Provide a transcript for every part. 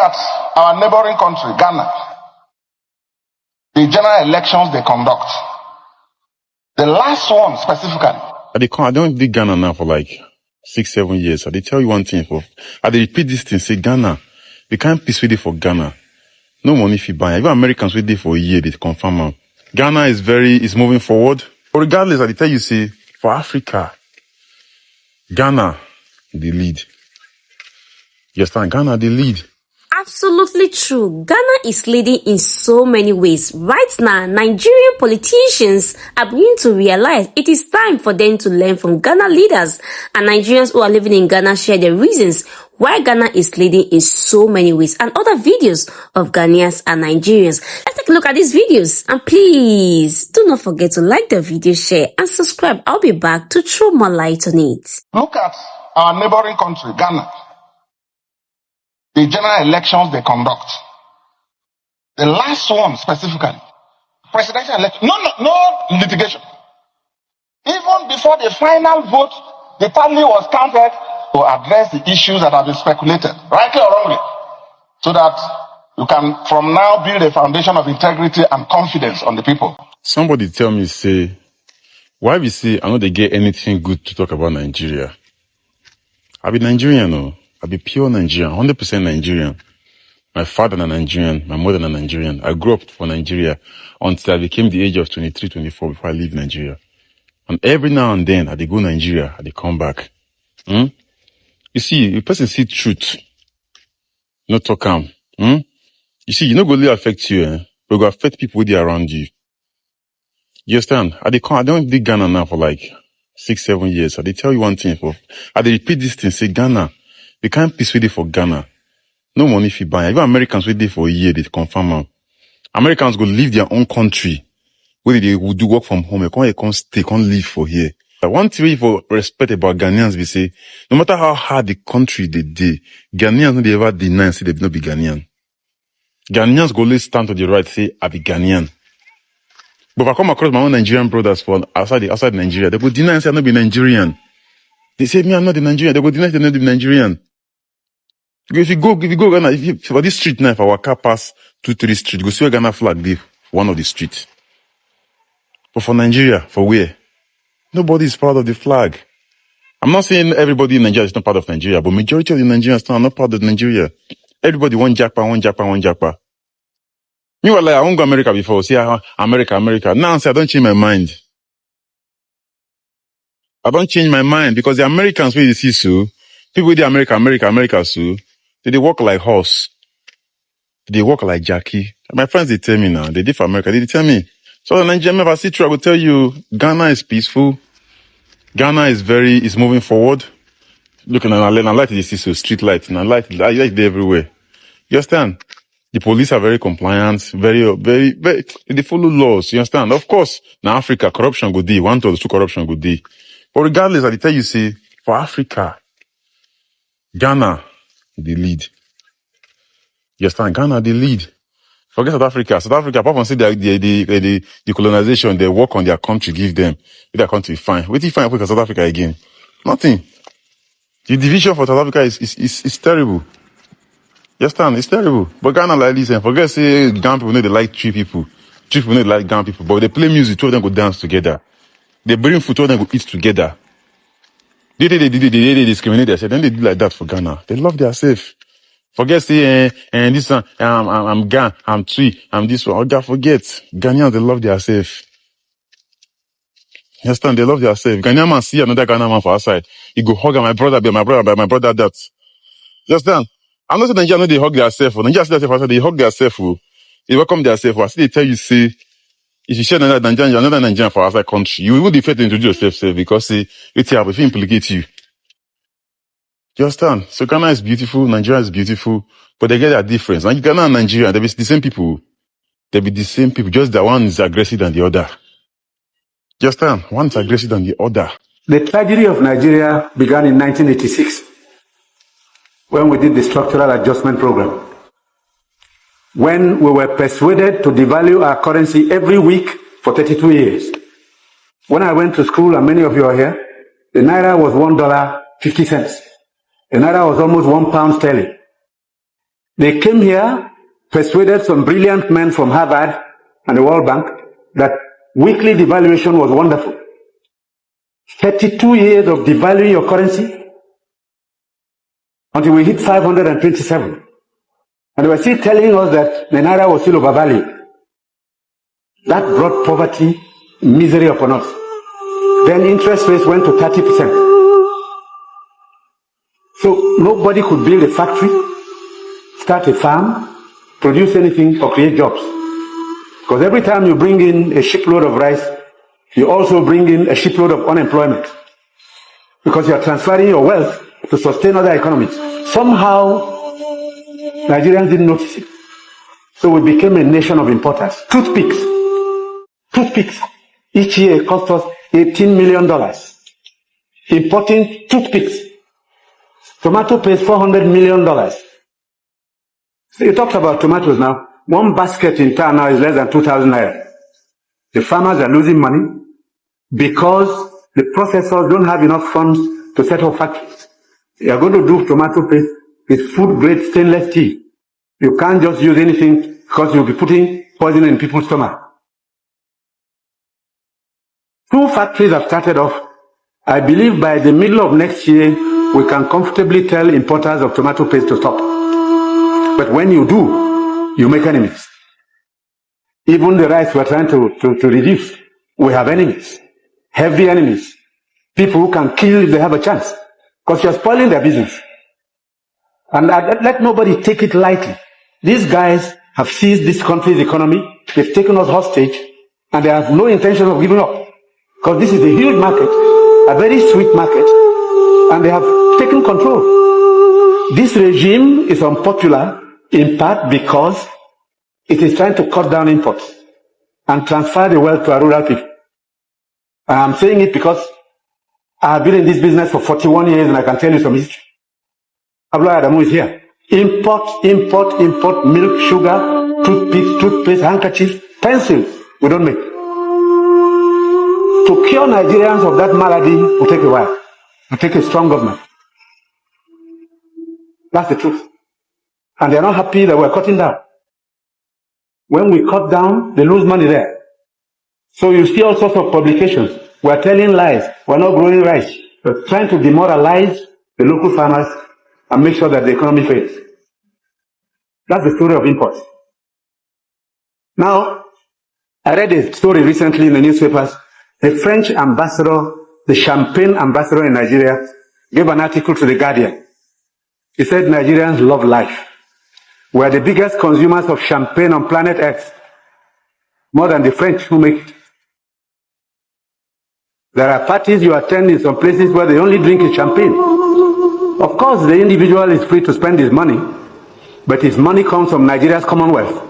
at our neighboring country, Ghana. The general elections they conduct. The last one specifically. I don't do Ghana now for like 6-7 years. They tell you one thing I repeat this thing, say Ghana. We can't peace with it for Ghana. No money if you buy. Even Americans with it for a year, they confirm. Ghana is moving forward. But regardless, I tell you, say, for Africa, Ghana, they lead. You understand? Ghana, they lead. Absolutely true. Ghana is leading in so many ways. Right now, Nigerian politicians are beginning to realize it is time for them to learn from Ghana leaders. And Nigerians who are living in Ghana share the reasons why Ghana is leading in so many ways and other videos of Ghanaians and Nigerians. Let's take a look at these videos. And please, do not forget to like the video, share and subscribe. I'll be back to throw more light on it. Look at our neighboring country, Ghana. The general elections they conduct. The last one specifically. Presidential election. No litigation. Even before the final vote, the tally was counted to address the issues that have been speculated, rightly or wrongly, so that you can from now build a foundation of integrity and confidence on the people. Somebody tell me, say, why we say I know they get anything good to talk about Nigeria? I be Nigerian, no. I be pure Nigerian, 100% Nigerian. My father a Nigerian, my mother a Nigerian. I grew up for Nigeria until I became the age of 23, 24 before I leave Nigeria. And every now and then, I dey go Nigeria, I dey come back. You see, if person see truth, no talk am. You see, you no go really affect you, but go affect people wey dey around you. You understand? I don't do Ghana now for like 6-7 years. I dey tell you one thing I dey repeat this thing, say Ghana. We can't peace with it for Ghana. No money if you buy. Even Americans with it for a year, they confirm. Americans go leave their own country where they will do work from home. They can't stay, can't live for here. One thing for respect about Ghanaians, we say, no matter how hard the country they did, Ghanaians no they ever deny say they not be Ghanaian. Ghanaians go always stand to the right, say I be Ghanaian. But if I come across my own Nigerian brothers for outside Nigeria, they go deny and say I not be Nigerian. They say me I'm not the Nigerian. They go deny they not be Nigerian. If you go Ghana, for this street now, if our car pass 2-3 streets, go see a Ghana flag there for one of the streets. But for Nigeria, for where? Nobody is proud of the flag. I'm not saying everybody in Nigeria is not part of Nigeria, but majority of the Nigerians are not part of Nigeria. Everybody one japa. Meanwhile, like, I won't go America before. See, America. Now, I don't change my mind. I don't change my mind because the Americans, where you see so, people with the America so, they walk like horse. They walk like Jackie. My friends, they tell me now, they did for America, they tell me. So the Nigerian, if I see true, I will tell you, Ghana is peaceful. Ghana is moving forward. Look, and I like to see so street lights, and I like it everywhere. You understand? The police are very compliant, very, they follow laws. You understand? Of course, now Africa, corruption go dey. 1 to 2 corruption go dey. But regardless, I tell you, say, for Africa, Ghana, they lead. You understand? Ghana, they lead. Forget South Africa. South Africa, apart from say the colonization, they work on their country, give them. Their country fine. What do you find Africa, South Africa again? Nothing. The division for South Africa is terrible. You understand? It's terrible. But Ghana like this, and forget say Ghana people know they like 3 people. 3 people know they like Ghana people. But they play music, 2 of them go dance together. They bring food, 2 of them go eat together. They discriminate themselves. Then they do like that for Ghana. They love themselves. Forget say, and this one, I'm Ghana, I'm Twi, I'm this one. Okay, forget. Ghanaians, they love themselves. You understand? They love themselves. Ghanaian man see another Ghanaian man for outside. He go hug my brother, my brother that. You understand? I'm not saying Nigerians know they hug themselves. Nigerians see themselves outside, they hug themselves. They welcome themselves. I see they tell you, say, if you share another Nigerian for outside country, you will be fair to introduce yourself, because say, if it implicate you. You understand? So Ghana is beautiful, Nigeria is beautiful, but they get their difference. And Ghana and Nigeria, they be the same people. They be the same people, just that one is aggressive than the other. You understand? One is aggressive than the other. The tragedy of Nigeria began in 1986, when we did the structural adjustment program. When we were persuaded to devalue our currency every week for 32 years. When I went to school, and many of you are here, the Naira was $1.50. The Naira was almost £1 sterling. They came here, persuaded some brilliant men from Harvard and the World Bank that weekly devaluation was wonderful. 32 years of devaluing your currency until we hit 527. And they were still telling us that the Naira was still overvalued. That brought poverty, misery upon us. Then interest rates went to 30%. So nobody could build a factory, start a farm, produce anything, or create jobs. Because every time you bring in a shipload of rice, you also bring in a shipload of unemployment. Because you are transferring your wealth to sustain other economies. Somehow, Nigerians didn't notice it. So we became a nation of importers. Toothpicks. Toothpicks. Each year cost us $18 million. Importing toothpicks. Tomato paste $400 million. So you talked about tomatoes now. One basket in town now is less than 2,000 naira. The farmers are losing money because the processors don't have enough funds to set up factories. You are going to do tomato paste with food-grade stainless steel. You can't just use anything because you'll be putting poison in people's stomach. 2 factories have started off. I believe by the middle of next year, we can comfortably tell importers of tomato paste to stop. But when you do, you make enemies. Even the rice we're trying to reduce, we have enemies. Heavy enemies. People who can kill if they have a chance. Because you're spoiling their business. And let nobody take it lightly. These guys have seized this country's economy. They've taken us hostage. And they have no intention of giving up. Because this is a huge market. A very sweet market. And they have taken control. This regime is unpopular in part because it is trying to cut down imports and transfer the wealth to our rural people. And I'm saying it because I have been in this business for 41 years and I can tell you some history. Abdullah Adamu is here. Import, milk, sugar, toothpicks, toothpaste, handkerchiefs, pencils. We don't make. To cure Nigerians of that malady will take a while. It will take a strong government. That's the truth. And they're not happy that we're cutting down. When we cut down, they lose money there. So you see all sorts of publications. We're telling lies. We're not growing rice. We're trying to demoralize the local farmers and make sure that the economy fails. That's the story of imports. Now, I read a story recently in the newspapers. The French ambassador, the champagne ambassador in Nigeria, gave an article to The Guardian. He said Nigerians love life. We are the biggest consumers of champagne on planet Earth, more than the French who make it. There are parties you attend in some places where they only drink champagne. Of course, the individual is free to spend his money, but his money comes from Nigeria's commonwealth.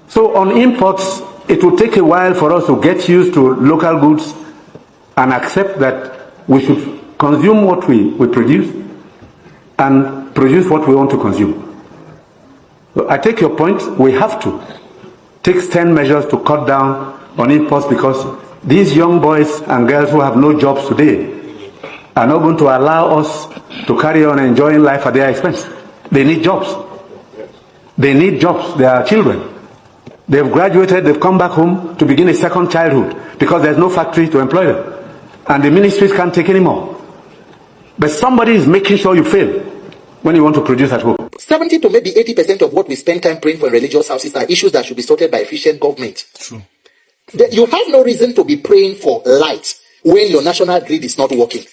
So on imports, it will take a while for us to get used to local goods and accept that we should consume what we produce and produce what we want to consume. So I take your point. We have to take stern measures to cut down on imports because these young boys and girls who have no jobs today are not going to allow us to carry on enjoying life at their expense. They need jobs. They need jobs. They are children. They've graduated, they've come back home to begin a second childhood because there's no factory to employ them. And the ministries can't take any more. But somebody is making sure you fail when you want to produce at home. 70 to maybe 80% of what we spend time praying for in religious houses are issues that should be sorted by efficient government. True. You have no reason to be praying for light when your national grid is not working.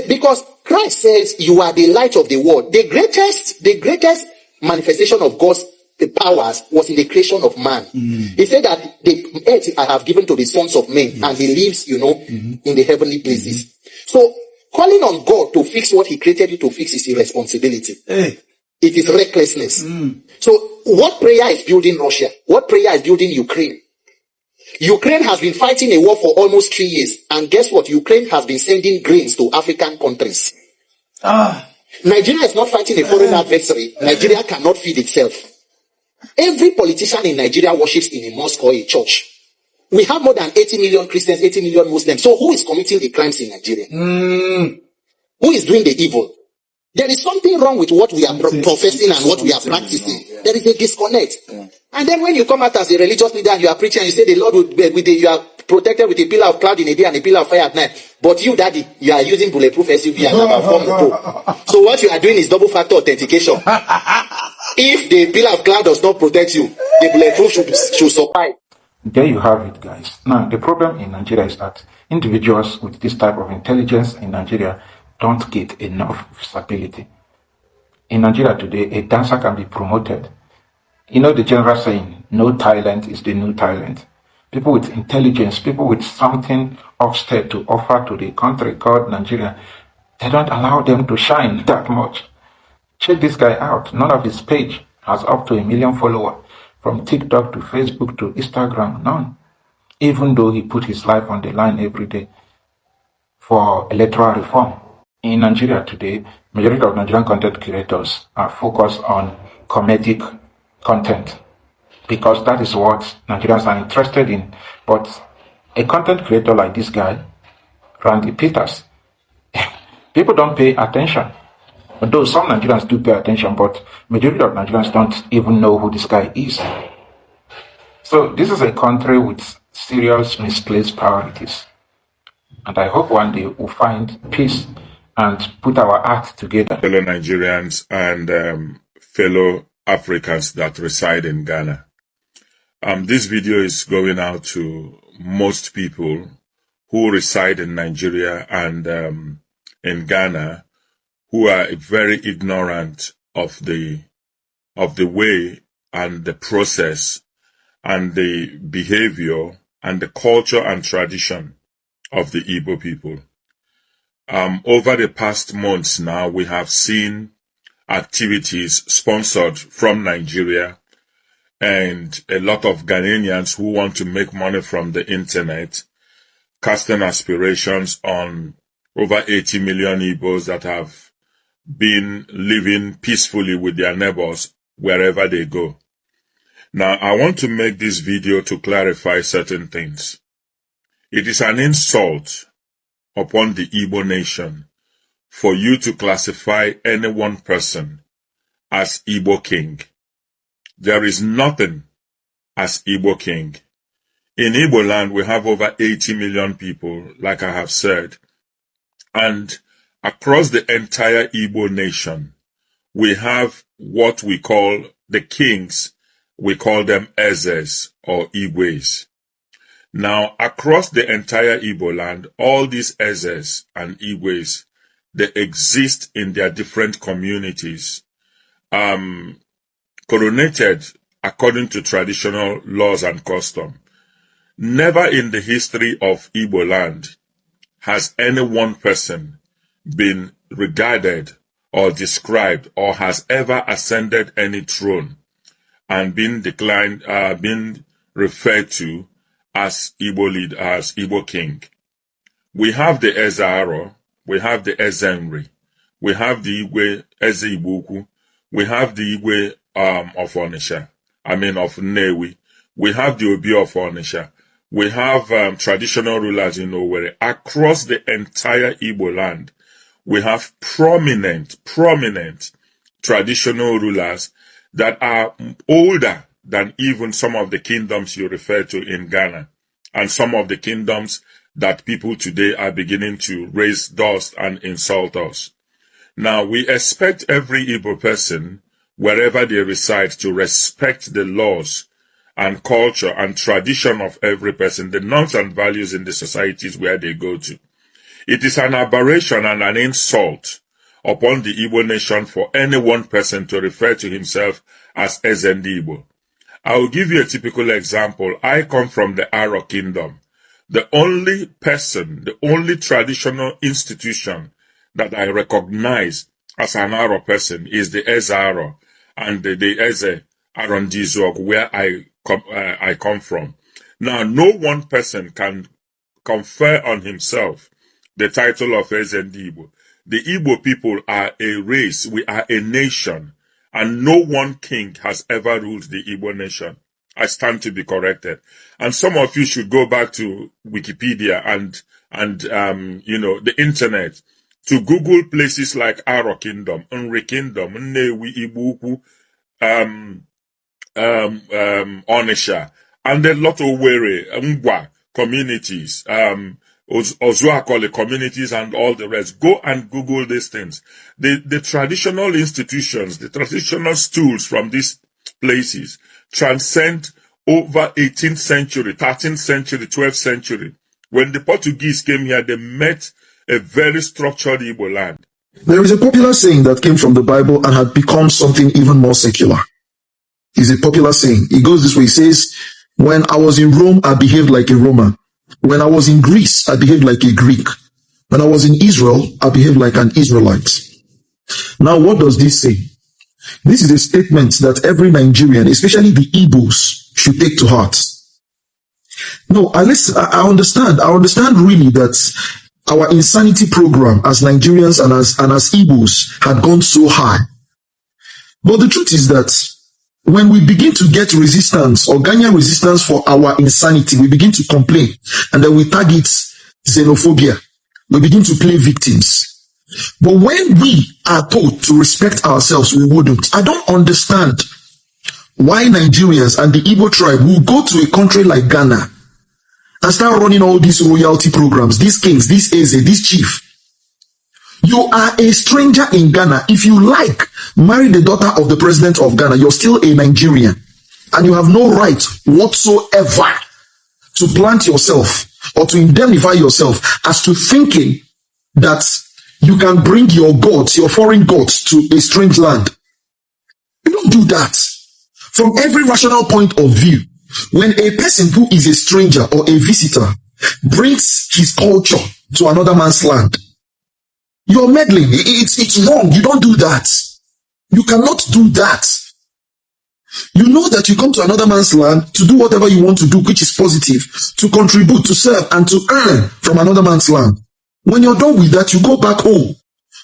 Because Christ says you are the light of the world. The greatest manifestation of God's powers was in the creation of man. He said that the earth I have given to the sons of men, and he lives, in the heavenly places. So calling on God to fix what he created you to fix is irresponsibility. It is recklessness. So what prayer is building Russia? What prayer is building Ukraine? Ukraine has been fighting a war for almost 3 years. And guess what? Ukraine has been sending grains to African countries. Nigeria is not fighting a foreign adversary. Nigeria cannot feed itself. Every politician in Nigeria worships in a mosque or a church. We have more than 80 million Christians, 80 million Muslims. So who is committing the crimes in Nigeria? Who is doing the evil? There is something wrong with what we are professing and what we are practicing. There is a disconnect. And then when you come out as a religious leader and you are preaching and you say the Lord will be with you, you are protected with a pillar of cloud in the day and a pillar of fire at night. But you, daddy, you are using bulletproof SUV and number 4 motor. So what you are doing is double factor authentication. If the pillar of cloud does not protect you, the bulletproof should survive. There you have it, guys. Now, the problem in Nigeria is that individuals with this type of intelligence in Nigeria don't get enough stability. In Nigeria today, a dancer can be promoted. You know the general saying, no talent is the new talent. People with intelligence, people with something upstairs to offer to the country called Nigeria, they don't allow them to shine that much. Check this guy out. None of his page has up to 1 million followers. From TikTok to Facebook to Instagram, none. Even though he put his life on the line every day for electoral reform. In Nigeria today, majority of Nigerian content creators are focused on comedic content because that is what Nigerians are interested in. But a content creator like this guy, Randy Peters, people don't pay attention. Though some Nigerians do pay attention, but majority of Nigerians don't even know who this guy is. So this is a country with serious misplaced priorities. And I hope one day we'll find peace and put our act together. Fellow Nigerians and fellow Africans that reside in Ghana. This video is going out to most people who reside in Nigeria and in Ghana, who are very ignorant of the way and the process and the behavior and the culture and tradition of the Igbo people. Over the past months now, we have seen activities sponsored from Nigeria and a lot of Ghanaians who want to make money from the internet, casting aspirations on over 80 million Igbos that have been living peacefully with their neighbors wherever they go. Now, I want to make this video to clarify certain things. It is an insult upon the Igbo nation for you to classify any one person as Igbo king. There is nothing as Igbo king. In Igbo land, we have over 80 million people, like I have said, and across the entire Igbo nation, we have what we call the kings. We call them Ezes or Igwes. Now, across the entire Igbo land, all these Ezes and Igwes, they exist in their different communities, coronated according to traditional laws and custom. Never in the history of Igbo land has any one person been regarded or described or has ever ascended any throne and been referred to as Igbo leader, as Igbo king. We have the Ezaro, we have the Ezenri, we have the Igwe Eze Igboukwu, we have the Igwe of Onitsha, of Nnewi, we have the Obi of Onitsha, we have traditional rulers in Owerri. Across the entire Igbo land, we have prominent traditional rulers that are older than even some of the kingdoms you refer to in Ghana, and some of the kingdoms that people today are beginning to raise dust and insult us. Now, we expect every Igbo person, wherever they reside, to respect the laws and culture and tradition of every person, the norms and values in the societies where they go to. It is an aberration and an insult upon the Igbo nation for any one person to refer to himself as Ezendi Igbo. I will give you a typical example. I come from the Aro Kingdom. The only person, the only traditional institution that I recognize as an Aro person is the Eze Aro and the Eze Arondizog, where I come from. Now, no one person can confer on himself the title of Ezendi Igbo. The Igbo people are a race, we are a nation, and no one king has ever ruled the Igbo nation. I stand to be corrected. And some of you should go back to Wikipedia and the internet to Google places like Aro Kingdom, Nri Kingdom, Nnewi, Igbo Ukwu, Onisha, and a lot of Were, Ngwa communities, Ozuakole communities, and all the rest. Go and Google these things. The traditional institutions, the traditional stools from these places transcend over 18th century, 13th century, 12th century. When the Portuguese came here, they met a very structured Igbo land. There is a popular saying that came from the Bible and had become something even more secular. It's a popular saying. It goes this way. It says, when I was in Rome, I behaved like a Roman. When I was in Greece, I behaved like a Greek. When I was in Israel, I behaved like an Israelite. Now, what does this say? This is a statement that every Nigerian, especially the Igbos, should take to heart. No, I understand. I understand really that our insanity program as Nigerians and as Igbos had gone so high. But the truth is that when we begin to get resistance or Ghanaian resistance for our insanity, we begin to complain and then we target xenophobia. We begin to play victims. But when we are told to respect ourselves, we wouldn't. I don't understand why Nigerians and the Igbo tribe will go to a country like Ghana and start running all these royalty programs, these kings, this Eze, this chief. You are a stranger in Ghana. If you like, marry the daughter of the president of Ghana. You're still a Nigerian. And you have no right whatsoever to plant yourself or to indemnify yourself as to thinking that you can bring your gods, your foreign gods, to a strange land. You don't do that. From every rational point of view, when a person who is a stranger or a visitor brings his culture to another man's land, you're meddling. It's wrong. You don't do that. You cannot do that. You know that you come to another man's land to do whatever you want to do, which is positive, to contribute, to serve, and to earn from another man's land. When you're done with that, you go back home.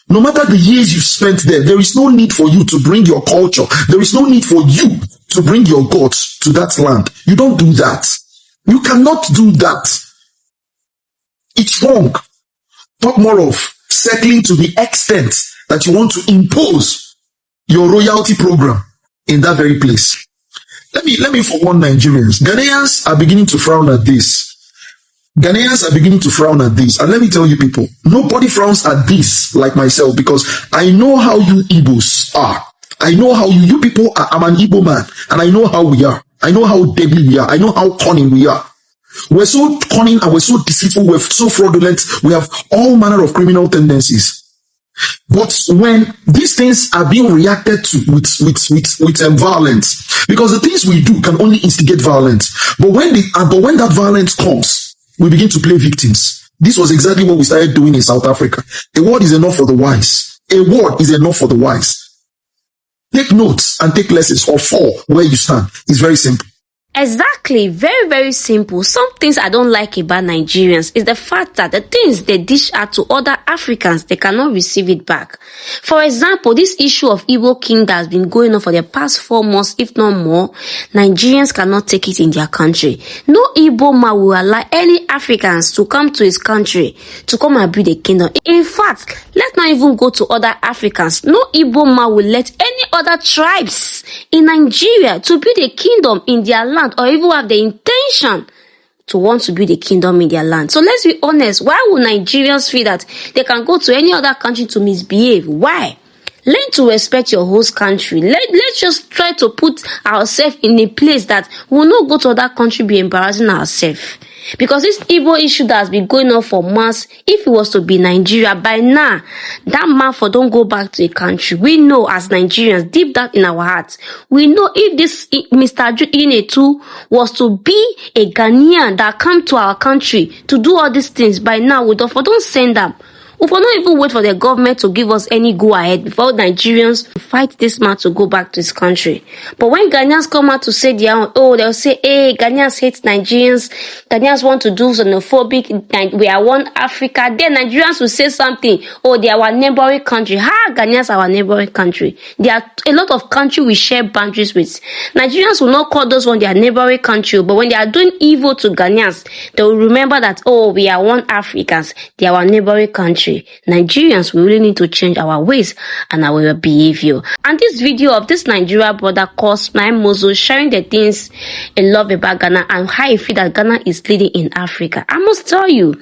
No matter the years you've spent there is no need for you to bring your culture. There is no need for you to bring your gods to that land. You don't do that. You cannot do that. It's wrong. Talk more of settling to the extent that you want to impose your royalty program in that very place. Let me forewarn Nigerians. Ghanaians are beginning to frown at this. Ghanaians are beginning to frown at this. And let me tell you people, nobody frowns at this like myself, because I know how you Igbos are. I know how you people are. I'm an Igbo man, and I know how we are. I know how deadly we are. I know how cunning we are. We're so cunning and we're so deceitful. We're so fraudulent. We have all manner of criminal tendencies. But when these things are being reacted to with violence, because the things we do can only instigate violence. But when that violence comes, we begin to play victims. This was exactly what we started doing in South Africa. A word is enough for the wise. A word is enough for the wise. Take notes and take lessons or fall where you stand. It's very simple. Exactly. Very, very simple. Some things I don't like about Nigerians is the fact that the things they dish out to other Africans, they cannot receive it back. For example, this issue of Igbo king that has been going on for the past 4 months, if not more, Nigerians cannot take it in their country. No Igbo man will allow any Africans to come to his country to come and build a kingdom. In fact, let's not even go to other Africans. No Igbo man will let any other tribes in Nigeria to build a kingdom in their land, or even have the intention to want to build a kingdom in their land. So let's be honest, why would Nigerians feel that they can go to any other country to misbehave? Why? Learn to respect your host country. Let's just try to put ourselves in a place that we will not go to other country be embarrassing ourselves. Because this Igbo issue that has been going on for months, if it was to be Nigeria, by now, that man for don't go back to a country. We know as Nigerians, deep down in our hearts, we know if this Mr. Inetu was to be a Ghanaian that come to our country to do all these things, by now, we don't send them. We will not even wait for the government to give us any go-ahead before Nigerians fight this man to go back to his country. But when Ghanaians come out to say their own, they'll say, hey, Ghanaians hate Nigerians. Ghanaians want to do xenophobic. We are one Africa. Then Nigerians will say something. Oh, they are our neighboring country. How Ghanaians are our neighboring country? There are a lot of countries we share boundaries with. Nigerians will not call those one their neighboring country. But when they are doing evil to Ghanaians, they will remember that, oh, we are one Africans. They are our neighboring country. country. Nigerians, we really need to change our ways and our behavior. And this video of this Nigeria brother caused my muzzle sharing the things he love about Ghana and how he feel that Ghana is leading in Africa. I must tell you,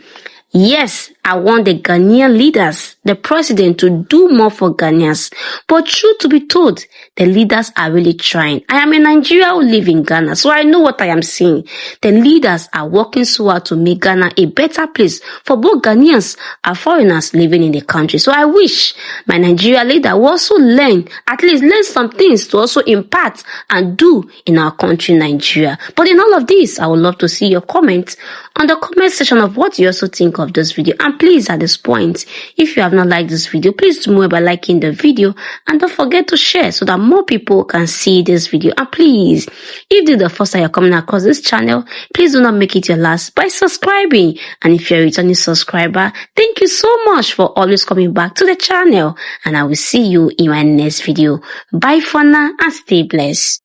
yes, I want the Ghanaian leaders, the president, to do more for Ghanaians. But truth to be told, the leaders are really trying. I am a Nigerian who live in Ghana, so I know what I am saying. The leaders are working so hard to make Ghana a better place for both Ghanaians and foreigners living in the country. So I wish my Nigeria leader will also at least learn some things to also impart and do in our country, Nigeria. But in all of this, I would love to see your comments on the comment section of what you also think of this video. And please, at this point, if you have not liked this video, please do more by liking the video and don't forget to share so that more people can see this video. And please, if this is the first time you're coming across this channel, please do not make it your last by subscribing. And if you're a returning subscriber, thank you so much for always coming back to the channel. And I will see you in my next video. Bye for now and stay blessed.